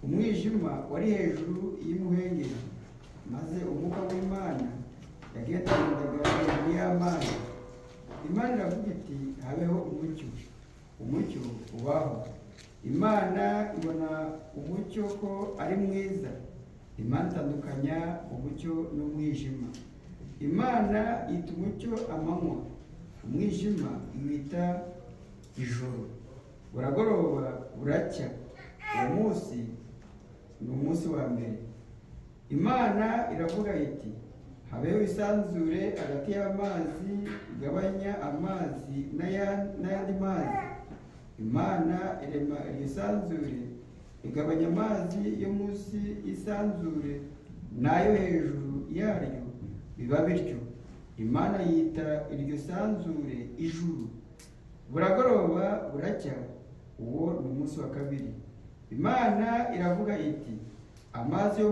umwijima wari hejuru y'umuhengeri, maze umwuka w'Imana yagendagendaga hejuru y'amazi. Imana iravuga iti habeho umucyo, umucyo ubaho. Imana ibona umucyo ko ari mwiza. Imana itandukanya umucyo n'umwijima. Imana yita umucyo amanywa, umwijima iwita ijoro. Buragoroba buracya, uwo munsi ni umunsi wa mbere. Imana iravuga iti habeho isanzure hagati y'amazi, igabanya amazi n'ayandi mazi. Imana irema iryo sanzure, igabanya amazi yo munsi y'isanzure n'ayo hejuru yaryo, biba bityo. Imana yita iryo sanzure ijuru. Buragoroba buracya, uwo ni umunsi wa kabiri. Imana iravuga iti amazi yo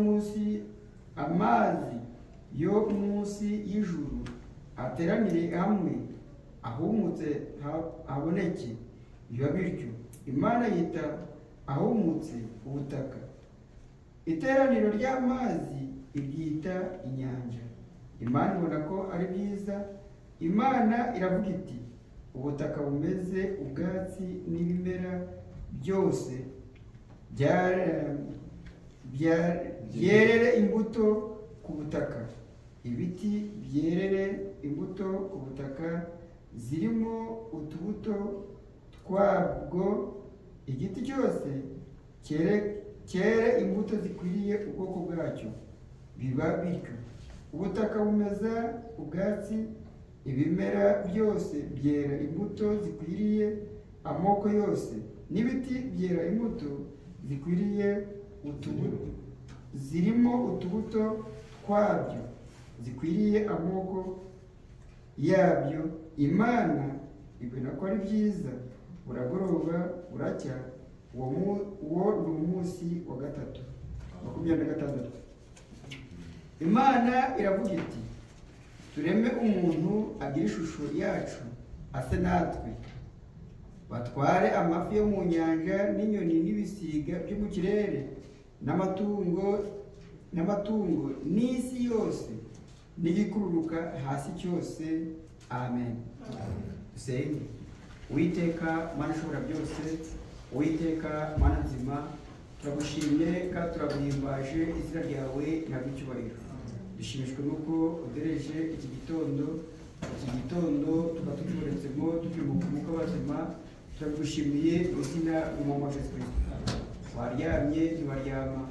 munsi y'ijuru ateranire hamwe, ahumutse haboneke, biba bityo. Imana yita ahumutse ubutaka. Iteraniro ry'amazi iryita inyanja. Imana ibona ko ari byiza. Imana iravuga iti ubutaka bumeze ubwatsi n'ibimera byose byerere imbuto ku butaka. Ibiti byerere imbuto ku butaka zirimo utubuto twabwo. Igiti cyose cyere imbuto zikwiriye ubwoko bwacyo, biba bityo. Ubutaka bumeza ubwatsi, ibimera byose byera imbuto zikwiriye amoko yose, n'ibiti byera imbuto zikwiriye utubuto zirimo utubuto twabyo zikwiriye amoko yabyo. Imana ibona ko ari byiza. Buragoroba buracya, uwo ni umunsi wa gatatu. 26. Imana iravuga iti tureme umuntu agira ishusho yacu, ase natwe, batware amafi yo mu nyanja n'inyoni n'ibisiga byo mu kirere n'amatungo n'isi yose n'igikururuka hasi cyose. Amen. Dusenge. Uwiteka Mana ishobora byose, Uwiteka Mana nzima, turagushimye kandi turaguhimbaje, izina ryawe ntabwo icyubahiro. Dushimishwe nuko udereje iki gitondo tukaba tukiboretsemo tukiri mu mwuka w'abazima. Turagushimiye mu izina ry'umwami wacu Yesu Kristo. Waryamye ntiwaryama,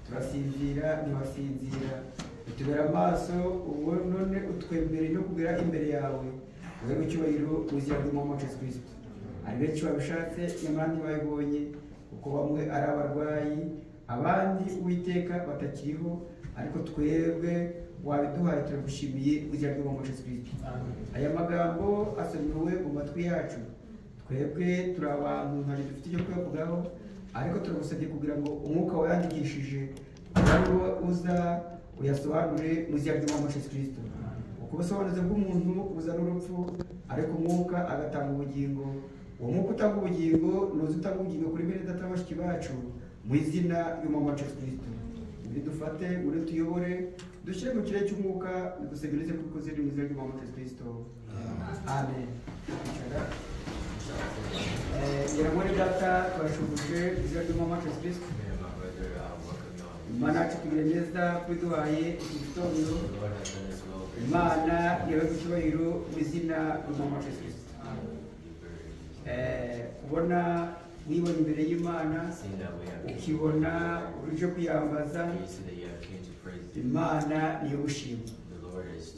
turasinzira ntiwasinzira, utubera amaso ubu none utwembere no kugera imbere yawe. Wowe icyubahiro mu izina ry'umwami wacu Yesu Kristo. Ari benshi babishatse nyamara ntibabibonye, kuko bamwe ari abarwayi, abandi Uwiteka batakiriho, ariko twebwe wabiduhaye turagushimiye uzira rw'umwami Yesu Kristo. Aya magambo asomewe mu matwi yacu, twebwe turi abantu ntacyo dufite icyo kuyavugaho, ariko turagusabye kugira ngo umwuka wayandikishije ariwo uza uyasobanure mu izina ry'umwami Yesu Kristo. Uko ubusobanuzi bw'umuntu buzana urupfu, ariko umwuka agatanga ubugingo. Uwo mwuka utanga ubugingo nuza utanga ubugingo kuri bene data bashiki bacu mu izina ry'umwami Yesu Kristo. Bidufate muri tuyobore, dushyire mu kirere cy'umwuka, bidusegurize kuko ziri mu izina ry'umwami Yesu Kristo. Amen. Muri data twashubuje izina ry'umwami Yesu Kristo. Imana yacu tugire neza kwiduhaye iki gitondo. Imana yawe icyubahiro mu izina ry'umwami Yesu Kristo. Kubona wibona imbere y'Imana, ukibona uruje kwiyambaza, Imana niyo gushima.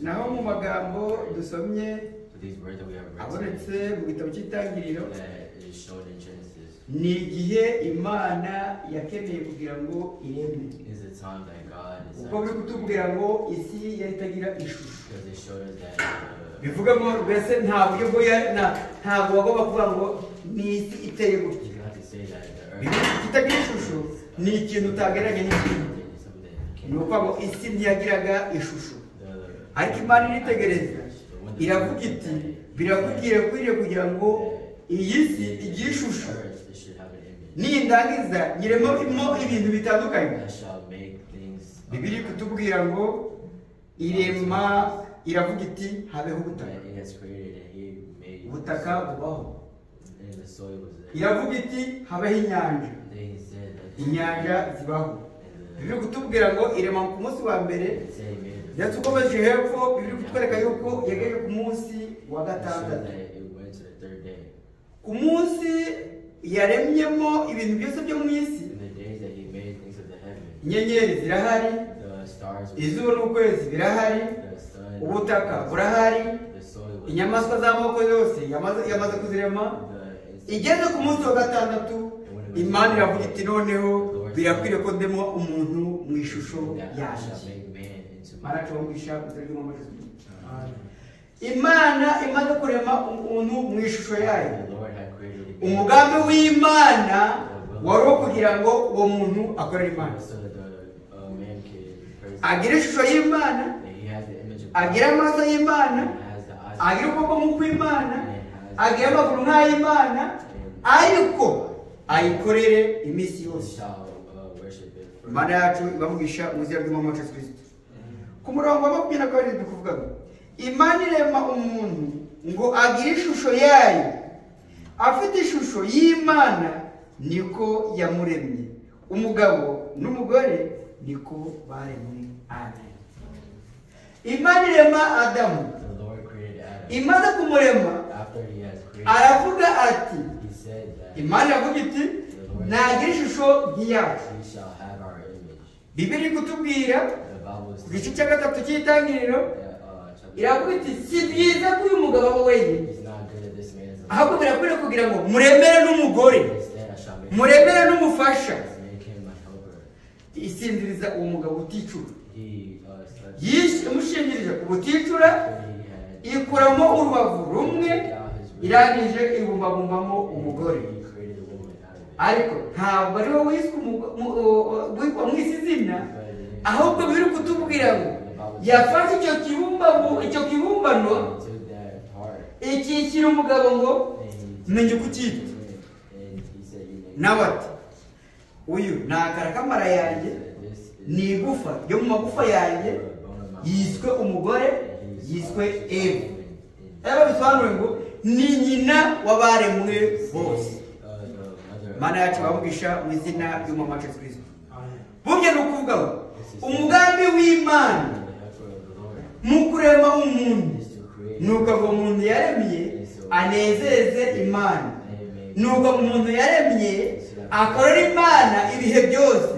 Naho mu magambo dusomye abonetse mu gitabo cy'Itangiriro, ni igihe Imana yakeneye kugira ngo ireme. Ubwo biri kutubwira ngo isi yahitagira ishusho. Bivuga ngo mbese nta buryo ntabwo wagomba kuvuga ngo ni isi iteye gutya. Itagira ishusho ni ikintu utagereranya n'ikindi. Ni ukuvuga ngo isi ntiyagiraga ishusho, ariko Imana iritegereza iravuga iti birakwiriye kugira ngo iyi si igire ishusho, nindangiza nyiremo ibintu bitandukanye. Bibiri kutubwira ngo irema, iravuga iti habeho ubutaka. Ubutaka bubaho. Iravuga iti habeho inyanja. Inyanja zibaho. Bibiri kutubwira ngo irema ku munsi wa mbere, ndetse ukomeje hepfo bibiri kutwereka yuko yegeje ku munsi wa gatandatu. Ku munsi yaremyemo ibintu byose byo mu isi. Inyenyeri zirahari, izuba n'ukwezi birahari, ubutaka burahari, inyamaswa z'amoko yose yamaze kuzirema. Igeze ku munsi wa gatandatu, Imana iravuga iti noneho birakwiriye ko ndemo umuntu mu ishusho yanjye. Imana imaze kurema umuntu mu ishusho yayo. Umugambi w'Imana wari wo kugira ngo uwo muntu akorere Imana, agire ishusho y'Imana, agire amaso y'Imana, agire ukuboko nk'ukw'Imana, agire amaguru nk'ay'Imana, ariko ayikorere iminsi yose. Imana yacu ibavugisha mu izina ry'umwami Yesu Kristo. Ku murongo wa 22 kuvuga ngo Imana irema umuntu ngo agire ishusho yayo, afite ishusho y'Imana niko yamuremye, umugabo n'umugore niko baremwe. Amen. Imana irema Adamu, imaze kumurema aravuga ati, Imana yavuga iti nagira ishusho nk'iyacu. Bibiri kutubwira ku gice cya 3 cy'Itangiriro iravuga iti si byiza ko uyu mugabo aba wenyine, ahubwo birakwiriye kugira ngo muremere n'umugore, muremere n'umufasha. Isinziriza uwo mugabo uticura, imushingirije ubuticura, ikuramo urubavu rumwe, irangije ibumbabumbamo umugore. Ariko ntabwo ari wowe witwa mu isi izina, ahubwo biri kutubwira ngo yafashe icyo kibumbano ikishyira umugabo ngo menye uko ukita. Nawe ati uyu ni akara k'amara yanjye, ni igufa ryo mu magufa yanjye, yiswe umugore, yiswe Eva. Eva bisobanura ngo ni nyina w'abaremwe bose. Imana yacu bavugisha mu izina ry'umwami Yesu Kristo. Burya ni ukuvuga ngo umugambi w'Imana mu kurema umuntu nuko ngo umuntu yaremye anezeze Imana, nuko umuntu yaremye akorera Imana ibihe byose,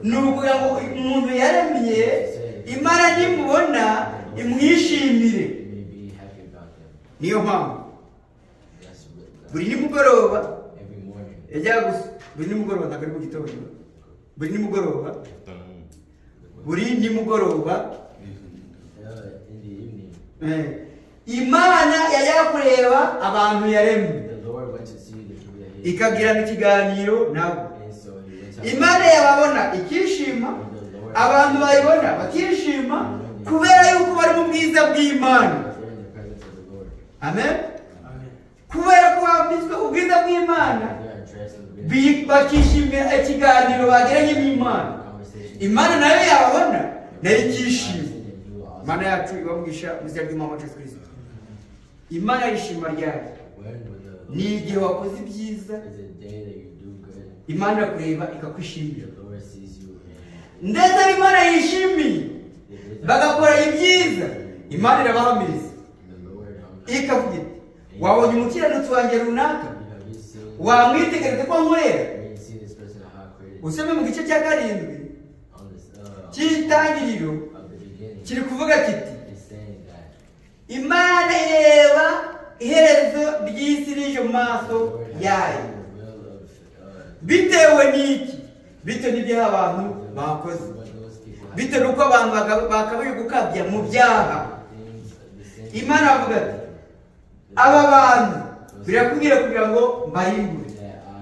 nuko ngo umuntu yaremye Imana nimubona imwishimire. Niyo mpamvu buri nimugoroba yajya gusa, buri nimugoroba ntabwo ari mu gitondo, buri nimugoroba buri nimugoroba in the evening. Imana yajya kureba abantu yaremye The Lord went to see the creation. ikagirana ikiganiro nabo. And so he went out. Imana yababona ikishima, abantu bayibona bakishima kubera yuko bari mu bwiza bw'Imana. They're in the presence of the Lord. Amen. Kubera ko bambitswe ubwiza bw'Imana They are dressed in the bakishimira ikiganiro bagiranye n'Imana. conversation. Imana nayo yababona nayo ikishima. And he will also. Imana yacu ibamugisha mu izina ry'Umwami wacu Yesu Kristo. Imana yishima ryayo When would the ni igihe wakoze ibyiza, is a day that you do good. Imana kureba ikakwishimira. The Lord sees you and Ndetse Imana yishimiye bagakora ibyiza, Imana irabahamiriza the Lord ikavuga iti wabonye umukiranutsi wanjye runaka, have you seen wamwitegereze ko nkorera. when you see this person how created Usome mu gice cya karindwi on this cy'itangiriro of the beginning kiri kuvuga kiti is saying that Imana ireba iherezo ry'isi rije mu maso the Lord has yayo. seen the will of Bitewe n'iki? Bitewe n'ibyaha abantu bakoze, what those people have bitewe n'uko abantu bakabaye gukabya mu byaha. things the same Imana avuga ati aba bantu birakubwira kugira ngo mbarimbure,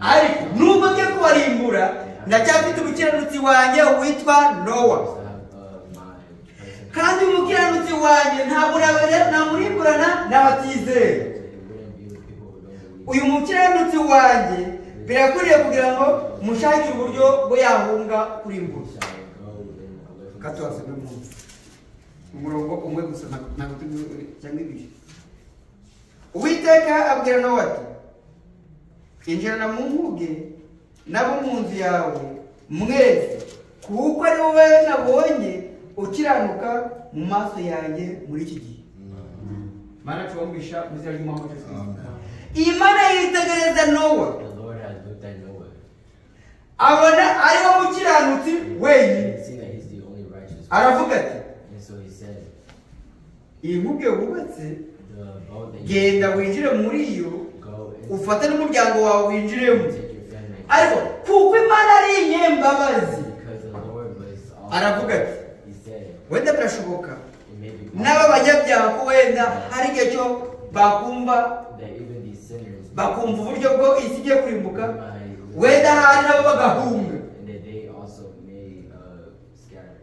ariko nubwo ngiye kubarimbura ndacyafite umukiranutsi wanjye witwa Nowa, also have my person kandi umukiranutsi wanjye ntamurimburana n'abatizera. it wouldn't be with people who don't believe. Uyu mukiranutsi wanjye birakwiriye kugira ngo mushakire uburyo bwo yahunga kurimbura. Shall go in away from Katwasome munsi umurongo umwe gusa ntabwo cyangwa ibiri. Uwiteka abwira Nowa ati injirana mu nkuge nabo mu nzu yawe mwese, kuko ari wowe nabonye ukiranuka mu maso yanjye muri iki gihe. Mana tuwumvisha mu izina ry'Umwami wacu Yesu Kristo. Imana yitegereza Nowa The Lord has looked at Noah abona ari wo mukiranutsi wenyine, and seen that he's the only righteous one. aravuga ati And so he said, iyi nkuge wubatse the boat that you genda winjire muri yo, go and ufate n'umuryango wawe winjiremo. take your family. Ariko kuko Imana ari inyembabazi, Because the Lord was aravuga ati he said, wenda birashoboka it may be n'aba banyabyaha ko wenda hari igihe cyo bakumva that even these sinners bakumva uburyo bwo isi igiye kurimbuka, might wenda hari nabo bagahunga. and that they also may scatter.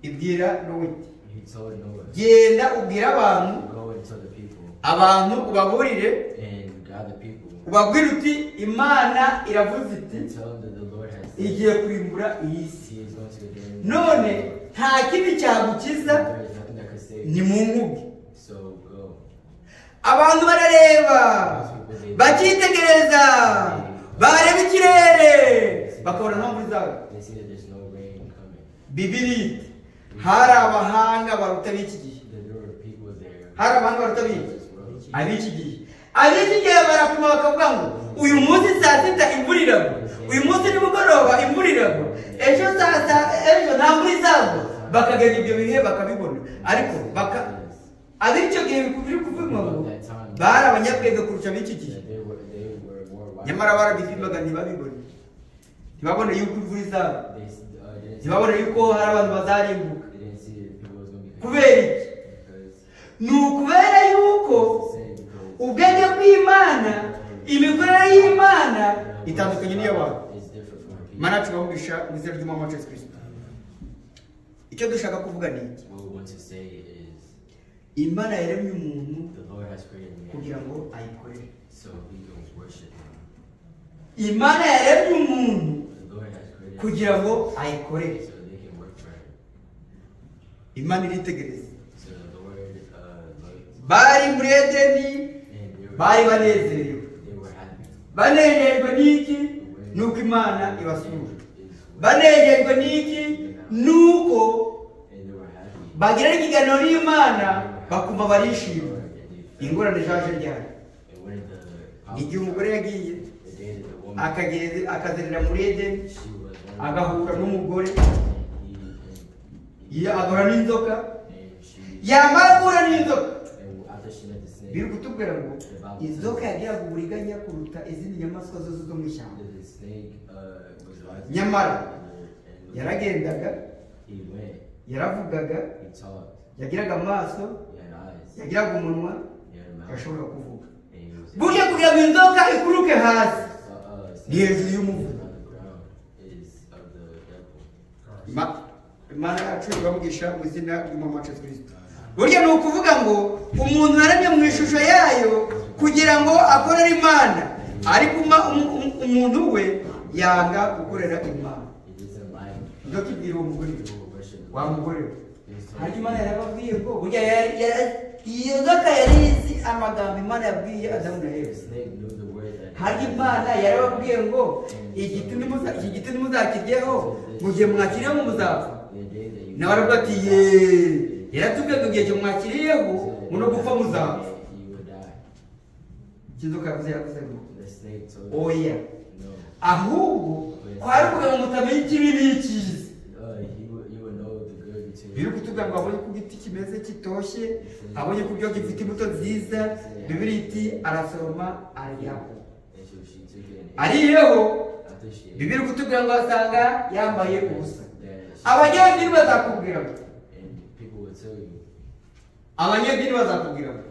Ibwira Nowa iti He told Noah, genda ubwire abantu, go and tell the people abantu ubaburire, and gather people ubabwire uti Imana iravuze iti and tell them that the Lord has said igiye kurimbura iyi si. he is going to redeem. None nta kindi cyagukiza, There is nothing that could save ni you. mu nkuge. So go. Abantu barareba bakitegereza, bareba ikirere bakabona nta mvura izagwa. They see that there's no rain coming. Bibiliya iti hari abahanga baruta b'iki gihe, That there were people there. hari abahanga baruta b'iki This world. ab'iki gihe. Ab'iki gihe barapima bakavuga ngo uyu munsi saa sita imvura iragwa, uyu munsi nimugoroba imvura iragwa, ejo nta mvura izagwa, bakagenda ibyo bihe bakabibona. Ariko ab'icyo gihe biri kuvuga ngo bari abanyabwenge kurusha ab'iki gihe, That they were more wise. nyamara barabipimaga ntibabibone, ntibabone yuko imvura izagwa, They didn't see ntibabone yuko hari abantu bazarimbuka. they didn't see that people was going to be Kubera iki? because Ni ukubera yuko saying because ubwenge bw'Imana, imikorere y'Imana itandukanye n'iy'abantu. it's different from our people. Mana tubavugisha mu izina ry'Umwami wacu Yesu Kristo. Icyo dushaka kuvuga ni iki? What we want to say is Imana yaremye umuntu the Lord has created man kugira ngo ayikorere. so we can worship him. Imana yaremye umuntu The Lord has created kugira ngo ayikorere. so they can work for him. Imana iritegereza. So the Lord looked Bari muri Edeni, and bari banezerewe. they were happy. Banejejwe n'iki? Nuko Imana ibasura. Banejejwe n'iki? Nuko And they were happy. bagirana ikiganiro n'Imana bakumva barishima. Ingorane zaje ryari? And when Igihe umugore yagiye the day that the woman akazerera muri Edeni, she was agahura n'umugore, he agahura n'inzoka, and she yamara guhura n'inzoka and after she met the snake biri kutubwira ngo inzoka yagiraga uburiganya kuruta izindi nyamaswa zose zo mu ishyamba. the snake was wise. nyamara And yaragendaga, he went. yaravugaga, He talked. yagiraga amaso, He had eyes. yagiraga umunwa, He had a mouth. yashobora kuvuga. And he was burya kugira ngo inzoka ikuruke hasi ni hejuru snake y'umuvu. on the ground is of the devil. Imana yacu ibamugisha mu izina ry'umwami wacu Yesu Kristo. Burya ni ukuvuga ngo umuntu yaremye mu ishusho yayo kugira ngo akorere Imana, ariko umuntu we yanga gukorera Imana. He doesn't like Ndo kibwira uwo mugore, people worship the wa mugore we, He's so ariko Imana yarababwiye ngo burya iyo nzoka yari izi amagambo Imana yabwiye Adamu na The Eva. snake knew the word that Hari Imana yarababwiye ngo iki giti ntimuzakiryeho, mu gihe mwakiriyeho muzapfa. the day that you nawe aravuga ati yeee, yaratubwiye ngo igihe cyo mwakiriyeho muno gupfa muzapfa. you would die. Inzoka yavuze ngo The snake told oya, no. ahubwo kwari kugira ngo mutamenya ikibi n'ikiza. You would know the good between Biri kutubwira ngo abonye ko igiti kimeze kitoshye, abonye ko byo gifite imbuto nziza, Bibiliya iti arasoroma aryaho. And she took it and Ariyeho, after she ate Bibiliya kutubwira ngo asanga yambaye ubusa. that Abanyedini bazakubwira ngo, and people would tell you abanyedini bazakubwira ngo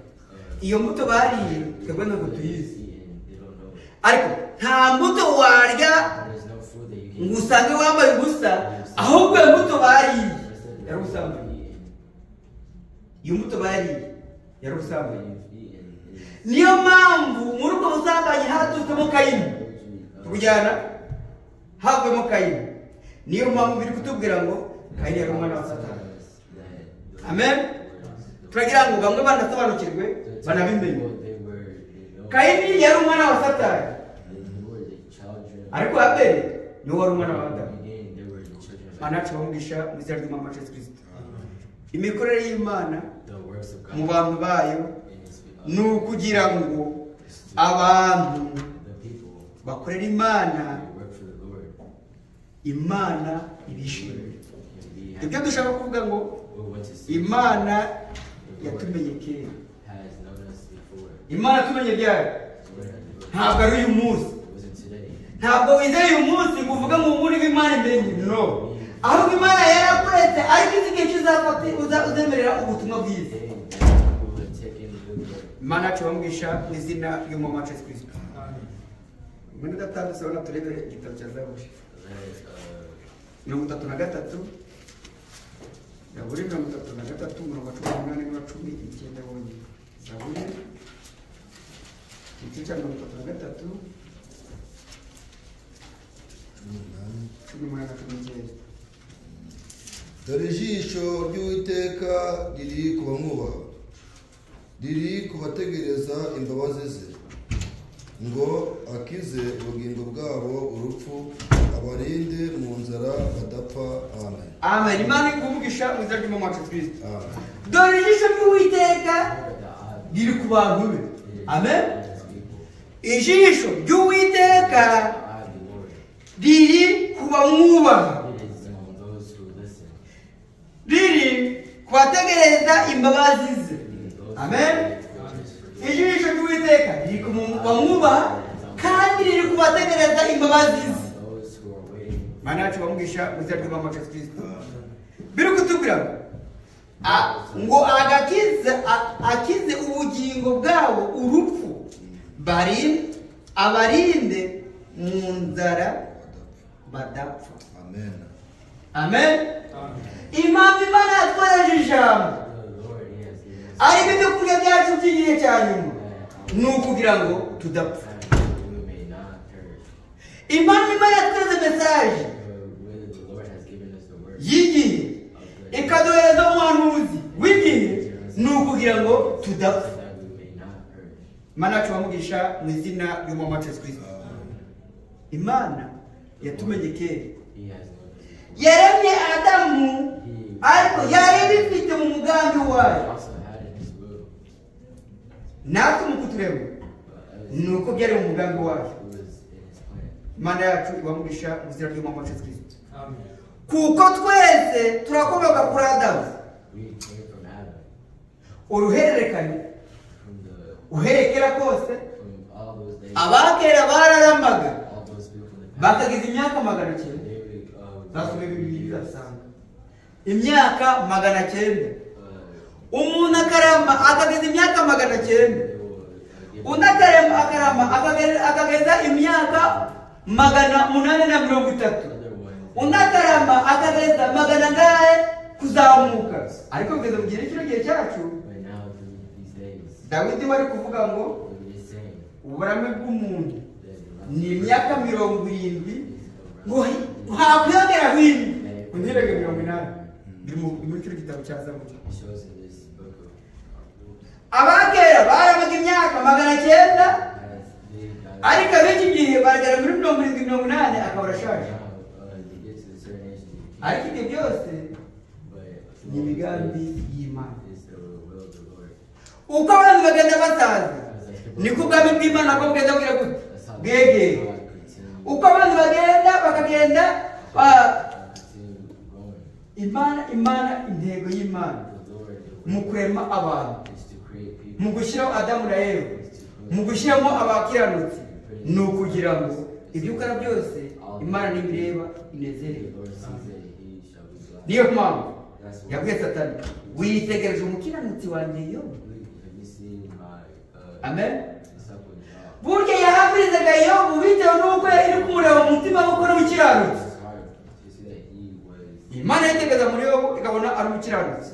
iyo mbuto bariye twebwe ntabwo tuyizi. and they don't know. Ariko nta mbuto warya There's no food that you ngo can usange wambaye ubusa, ahubwo iyo mbuto bariye yari ubusambanyi. Iyo mbuto bariye yari ubusambanyi. Niyo mpamvu muri ubwo busambanyi hatutsemo Kayini, tukujyana havuyemo Kayini. Niyo mpamvu biri kutubwira ngo Kayini yari umwana wa Satani. Amen. Turagira ngo bamwe banasobanukirwe banabimenye. Kayini yari umwana wa Satani, ariko Abeli niwe wari umwana wa Adamu. Anacu bamugisha mu izina ry'umwami wacu Yesu Kristo. Imikorere y'Imana mu bantu bayo ni ukugira ngo abantu bakorera Imana, Imana ibishimire. Ibyo dushaka kuvuga ngo Imana yatumenye kera. Imana tumenye ryari? Ntabwo ari uyu munsi. Ntabwo wizeye uyu munsi ngo uvuge ngo muri Imana imenye, no. Ahubwo Imana yarakuretse, ariko izi gihe kizafata uzemerera ubutumwa bwiza. Imana yacu bamugisha mu izina ry'umwami wacu Yesu Kristo. Muri gatanu sibona turebe igitabo cya Zaburi 33, Zaburi 33 umurongo wa 18 n'uwa 19 wonyine. Zaburi igice cya 33 18. Dore ijisho ry'Uwiteka riri ku bamwubaha, riri ku bategereza imbabazi ze, ngo akize ubugingo bwabo urupfu, abarinde mu nzara badapfa. Amen. Amen. Imana ikuvugisha mu izina ry'umwami wacu Kristo. Amen. Dore ijisho ry'Uwiteka riri ku bantu be. Amen. Ijisho ry'Uwiteka riri ku bamwubaha, riri kubategereza imbabazi ze. Amen. Ijisho ry'Uwiteka riri ku bamwubaha kandi riri kubategereza imbabazi ze. Mana yacu bamugisha mu izina ry'umwami wacu Yesu Kristo. Biri kutubwira ngo akize ubugingo bwabo urupfu, abarinde mu nzara badapfa. Amen. Amen. Impamvu Imana yatwohereje ijambo ariko ibyo kurya byacu by'igihe cya nyuma ni ukugira ngo tudapfa. Impamvu Imana yatwohereje mesaje y'igihe ikaduhereza umuhanuzi w'igihe ni ukugira ngo tudapfa. Imana yacu bamugisha mu izina ry'umwami wacu Yesu Kristo. Imana yatumenye kera, yaremye Adamu, ariko yari bifite mu mugambi wayo. Natwe mu kuturema ni uko byari mu mugambi wayo. Imana yacu ibamugisha mu izina ry'umwami wacu Yesu Kristo. Kuko twese turakomoka kuri Adamu, uruhererekane uherekera kose. Abakera bararamaga bakagize imyaka 900 zasubira bibiri zasanga imyaka 900 umuntu akarama akagize imyaka 900 undi akarama akageza imyaka 830 undi akarama akageza 800 kuzamuka ariko kugeza mu gihe cyacu Dawidi wari kuvuga ngo uburame bw'umuntu ni imyaka 70 ngo hakwiyongera hino kundirege 80 muri kino gitabo cya Zaburi abakera baramaga imyaka 900 ariko ab'iki gihe baragera muri 70-80 akaba arashaje ariko ibyo byose ni imigambi y'Imana uko abantu bagenda basaza niko ubwami bw'Imana ko bugenda bwegeye uko abantu bagenda bakagenda Imana intego y'Imana mu kurema abantu mu gushyiraho Adamu na Eva mu gushyiramo abakiranutsi ni ukugira ngo ibyo ukora byose Imana nibireba inezerwe niyo mpamvu yabwiye Satani witegereje umukiranutsi wanjye Yobu amen burya yahamirizaga Yobu bitewe n'uko iri kumureba mu mutima we ko ari umukiranutsi Imana yitegereza muri Yobu ikabona ari umukiranutsi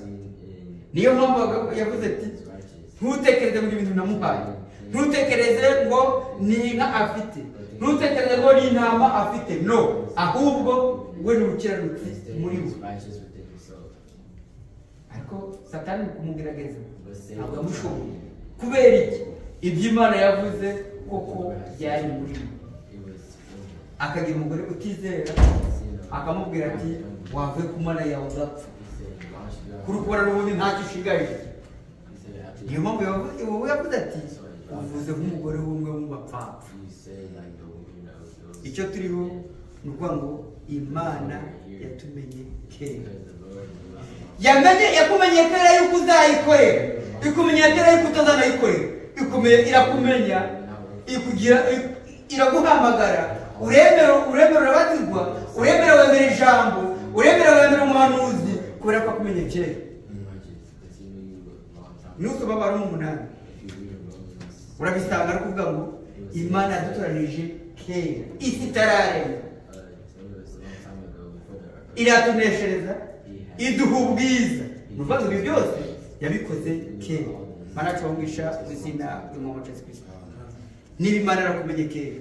niyo mpamvu yavuze ati ntutekereze mu bintu namuhaye ntutekereze ngo ni inka afite ntutekereze ngo ni intama afite no ahubwo we ni umukiranutsi muri we ariko Satani kumugerageza ntabwo yamushoboye kubera iki ibyo Imana yavuze koko byari muri we akagira umugore utizera akamubwira ati wavuye ku Mana yawe udapfa kuri kubona n'ubundi ntacyo ushigaje niyo mpamvu yavuze ati uvuze nk'umugore w'umwe mu bapfapfa icyo turiho ni ukuvuga ngo Imana yatumenye kera yakumenye kera yuko uzayikorera ikumenya kera yuko utazanayikorera irakumenya iraguhamagara uremera urabatizwa uremera wemera ijambo uremera wemera umuhanuzi kubera ko akumenye kera nusoma Abaroma 8 urabisanga ari kuvuga ngo Imana yadutoranije kera isi itararema iratuneshereza iduha ubwiza nuvuga ngo ibi byose yabikoze kera Mana tubamwisha izina ry'Umwami Yesu Kristo niba Imana yarakumenye kera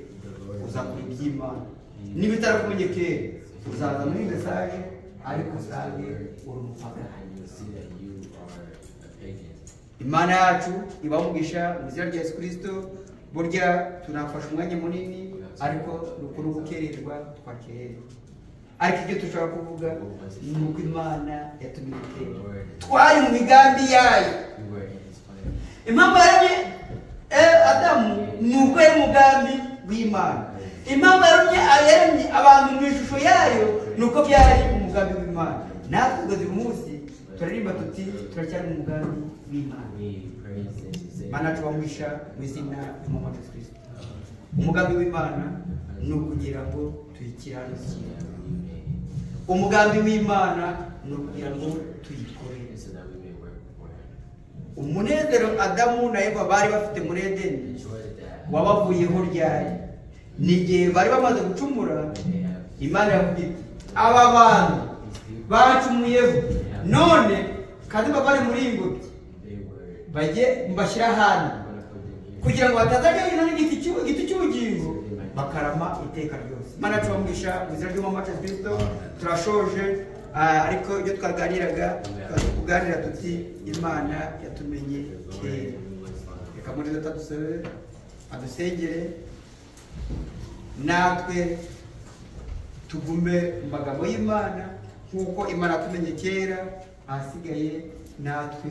uzakora iby'Imana niba itarakumenye kera uzaza muri message ariko usange uri umupagani Imana yacu ibamugisha mu izina rya Yesu Kristo burya tunafasha umwanya munini ariko rukuru gukererwa twakererwa ariko ibyo dushobora kuvuga ni uko Imana yatumye twari mu migambi yayo impamvu yaremye Adamu ni uko yari umugambi w'Imana impamvu yaremye abantu mu ishusho yayo ni uko byari umugambi w'Imana natwe uyu munsi turirimba tuti turacyari mu mugambi w'Imana Mana tubamwisha mu izina ry'Umwami Yesu Kristo umugambi w'Imana ni ukugira ngo tuyikiranukire umugambi w'Imana ni ukugira ngo tuyikorere umunezero Adamu na Eva bari bafite muri Edeni wabavuyeho ryari ni igihe bari bamaze gucumura Imana yavuga iti aba bantu bacumuyeho none kandi bari muri ingobyi bajye mbashyira ahantu kugira ngo batazajya hino n'igiti cy'ubugingo bakarama iteka ryose Mana tubamwisha mu izina ry'Umwami Yesu Kristo turashoje ariko iyo twaganiraga tuganira tuti Imana yatumenye kera reka muri data dusabe adusengere natwe tugume mu magambo y'Imana nk'uko Imana yatumenye kera ahasigaye natwe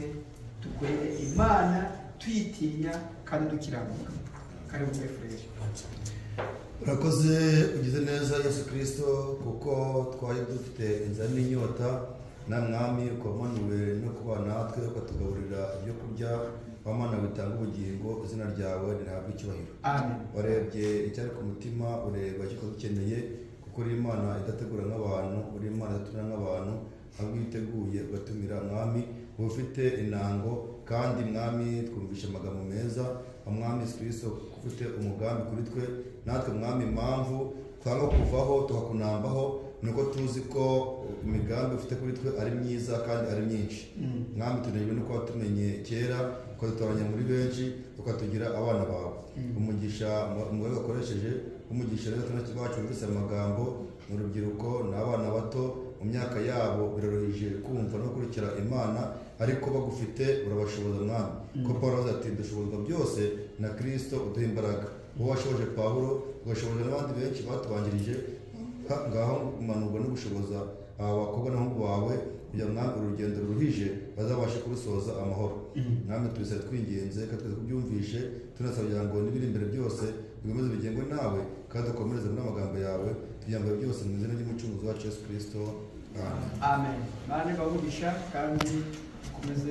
tukorere Imana tuyitinya kandi dukiranuka karibu muri fresh urakoze ugize neza Yesu Kristo kuko twari dufite inzara n'inyota na mwami ukamanuwe no kuba natwe ukatugaburira ibyo kurya wa Mana bitanga ubugingo, izina ryawe rihabwe icyubahiro. Amen. Warebye icyari ku mutima, ureba icyo dukeneye, kuko uri Imana idategura nk'abantu, uri Imana idatumira nk'abantu, ahubwo witeguye ugatumira mwami ufite intango. Kandi mwami twumvisha amagambo meza, mwami Yesu Kristo ufite umugambi kuri twe, natwe mwami impamvu twanga kuvaho tukakunambaho nuko tuzi ko imigambi ufite kuri twe ari myiza kandi ari myinshi. Mwami tunejwe nuko watumenye kera ukadutoranya muri benshi ukatugira abana bawe. Umugisha umugore wakoresheje, umugisha rero tunaki bacu bise amagambo mu rubyiruko n'abana bato mu myaka yabo birorohije kumva no kurikira Imana, ariko bagufite urabashoboza mwami. Ko Paulo avuze ati dushobozwa byose na Kristo uduha imbaraga. Wowe washoboje Paulo ugashoboza n'abandi benshi batubanjirije, ngaho umanurwa no gushoboza abakobwa n'abahungu bawe kugira mwami urugendo ruruhije bazabashe kurusoza amahoro. Mwami tubisaba twingenze kandi kubyumvishe, tunasaba kugira ngo n'ibiri imbere byose bikomeze bigengwe nawe kandi ukomereze muri amagambo yawe, tubyambaye byose mu izina ry'umucunguzi wacu Yesu Kristo. Amen. Amen. Mane bavugisha kandi ukomeze